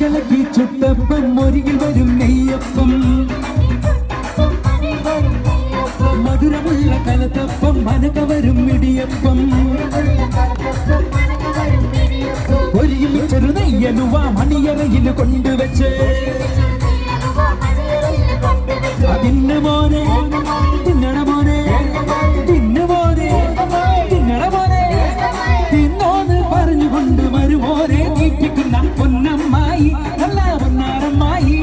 അരികളക്കി ചുട്ടപ്പം മുരികിൽ വരും നെയ്യപ്പം മധുരമുള്ള കലത്തപ്പം മനകവരും ഇടിയപ്പം ഒരുമിച്ചൊരു നെയ്യലുവ മണിയറയിൽ കൊണ്ടുവച്ച് അതിന് മോനെ തിന്നണ മോനെ തിന്നു മോനെ തിന്നണ മോനെ തിന്നോന്ന് പറഞ്ഞുകൊണ്ട് മരുമോനെ തീറ്റിക്കുന്ന പൊന്നമ്മായി നല്ല പൊന്നാരമ്മായി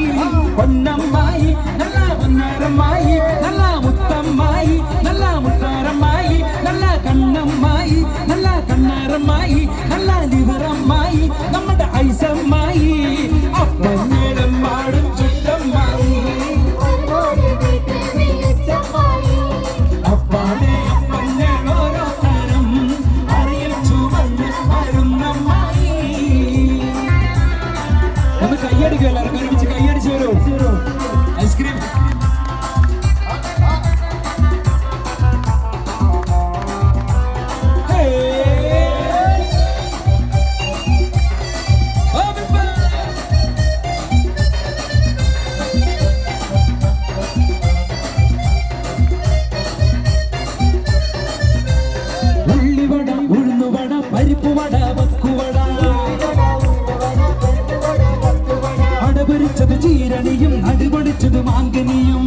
പൊന്നമ്മായി നല്ല പൊന്നാരമ്മായി നല്ല മുത്തമ്മായി നല്ല മുത്താരമ്മായി നല്ല കണ്ണമ്മായി നല്ല കണ്ണാരമ്മായി നല്ല ലിവറമ്മായി നമ്മുടെ ഐസമ്മായി അപ്പന്നേരം പാടും ചുറ്റമ്മായി അപ്പാടെ അപ്പന്നെ ഓരോ തരം അറിയിച്ചു വന്ന് വരുന്നമ്മായി ഒന്ന് കയ്യടിക്കുമല്ലോ ഒരുമിച്ച് കയ്യടിച്ചു വരൂ ഐസ്ക്രീം പരിപ്പുവട വക്കുവട അടപൊരിച്ചത് ചീരണിയും അടുപൊടിച്ചത് മാങ്കനിയും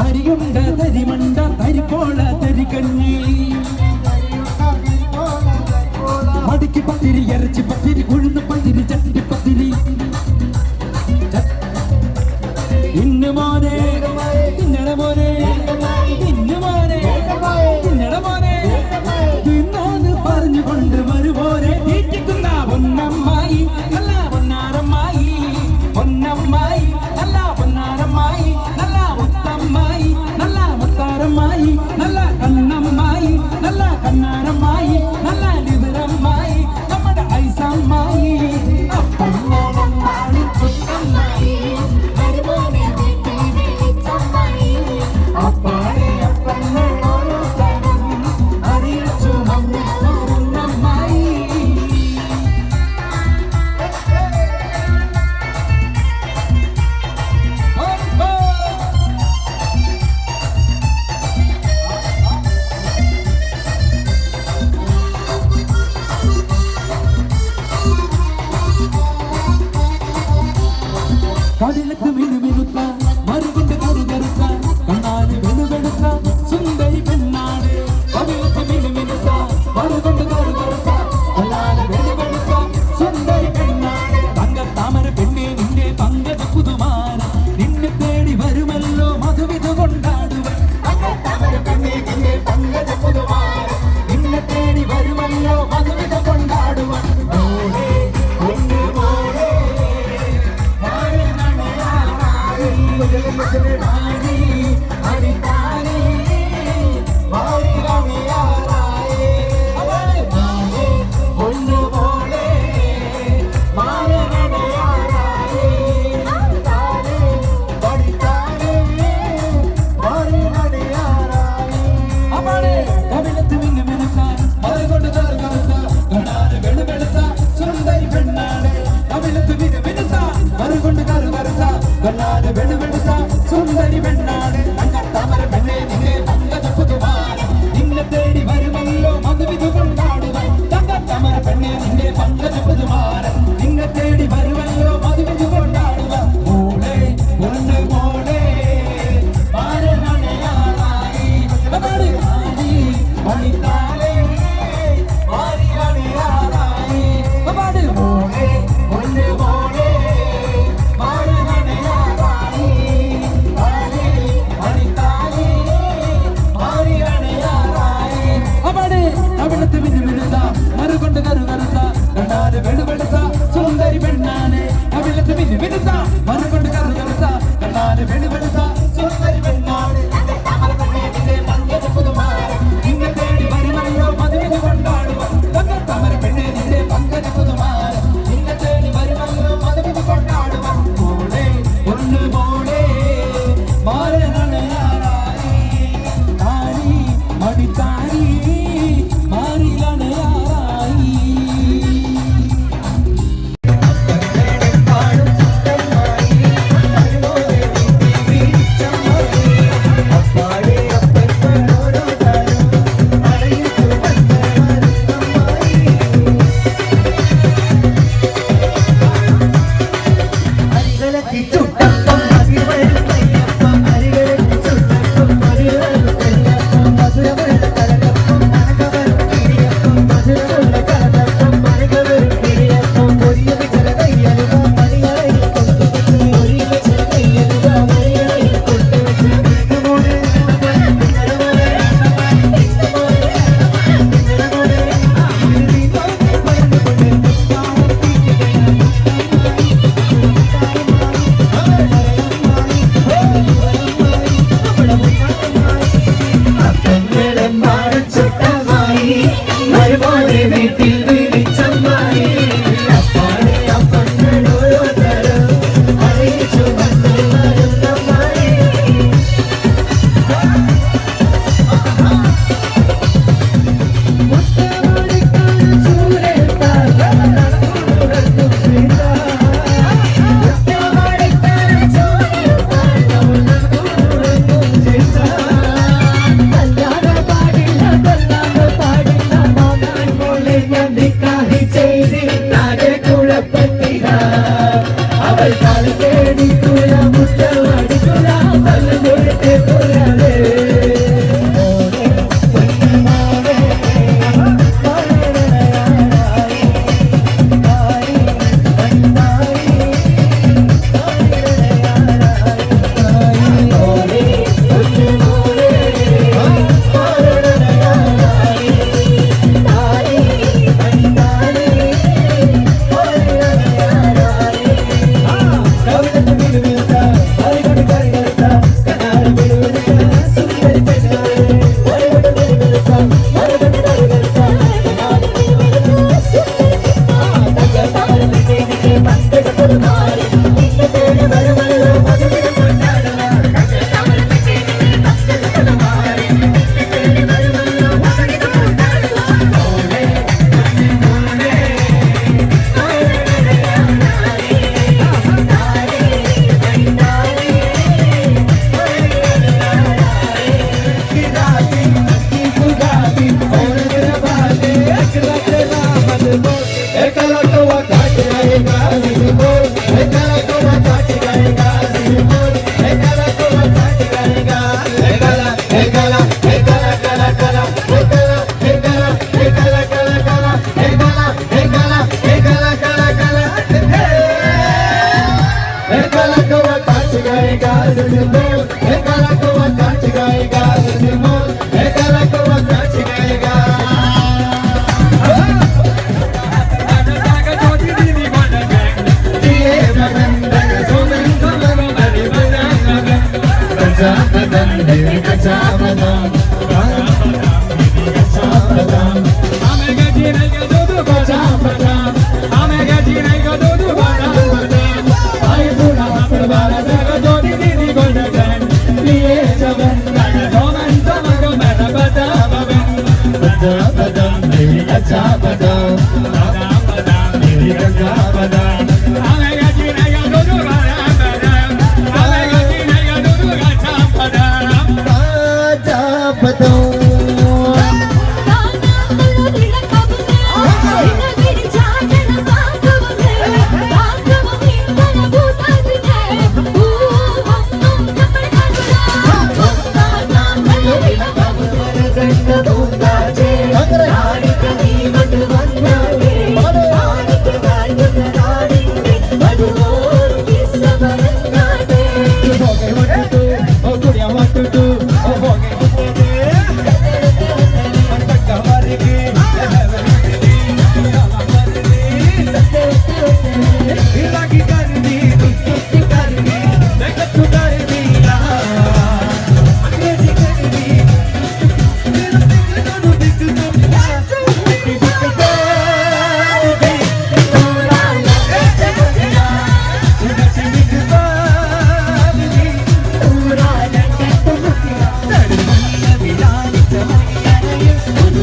അരിയുണ്ട തരിമണ്ട തരിപ്പോള തരികഞ്ഞി മടിക്ക് പത്തിരി ഇറച്ചി പത്തിരി ഉഴുന്ന് പത്തിരി ചട്ടി പത്തിരി ഇന്ന് മോനെ തിന്നണ മോനെ ഇന്ന് മോനെ തിന്നണ മോനെ തിന്നോന്ന് പറഞ്ഞുകൊണ്ട് വരുപോലെ തീറ്റിക്കുന്ന പൊന്നമ്മായി നല്ല പൊന്നാരമ്മായി പൊന്നമ്മായി നല്ല പൊന്നാരമ്മായി നല്ല മുത്തമ്മായി നല്ല മുത്താരമ്മായി നല്ല കണ്ണമ്മായി നല്ല കണ്ണാരമ്മായി നല്ല ലിവറമ്മായി നമ്മുടെ ഐസമ്മായി അപ്പന്നോളമ്മായി ചുറ്റമ്മായി കടലക്ക് മിനുമിനുത്ത മറുകൊണ്ട് കറുകറുത്ത കണ്ണാന് വെളുവെടുത്ത സുന്ദരി പെണ്ണാട് കടലക്ക് മിനുമിനുത്ത മറുകൊണ്ട് കറുകറുത്ത കണ്ണാന് വെളുവെടുത്ത സുന്ദരി പെണ്ണാട് തങ്കത്താമര പെണ്ണെ നിന്റെ പങ്കജ പുതുമാര നിന്നെ തേടി വരുമല്ലോ മധുവിധ കൊണ്ടാടുവൻ തങ്കത്താമര പെണ്ണെ നിന്റെ പങ്കജ പുതുമാര നിന്നെ തേടി വരുമല്ലോ മധുവിധ കൊണ്ടാടുവൻ കണ്ണാന് വെളുവെടുത്ത സുന്ദരി പെണ്ണാട് തങ്കത്താമര പെണ്ണെ നിന്നെ പങ്കജ പുതുമാര നിന്നെ തേടി വരുമല്ലോ മധുവിധു കൊണ്ടാടുവാൻ തങ്കത്താമര പെണ്ണെ നിന്നെ പങ്കജ പുതുമാര നിന്നെ തേടി വരുമല്ലോ മധുവിധു കൊണ്ടാടുവാൻ മോളെ പൊന്ന് മോളെ മാരണയായി മണിത്താലേ മാറിയായി മോളെ പൊന്ന് മോളെ कच्चा बादाम मेरे कच्चा बादाम आवेगा जी नया दूध वाला बादाम आवेगा जी नया दूध कच्चा बादाम कच्चा बादाम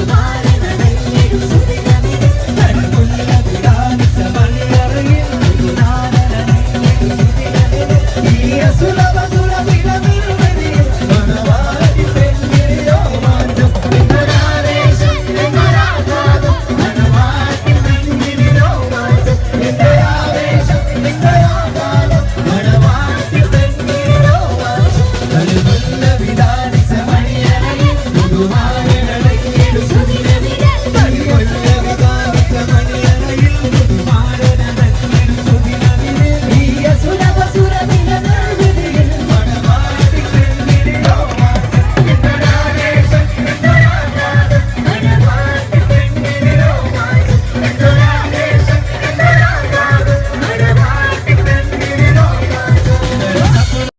Bye.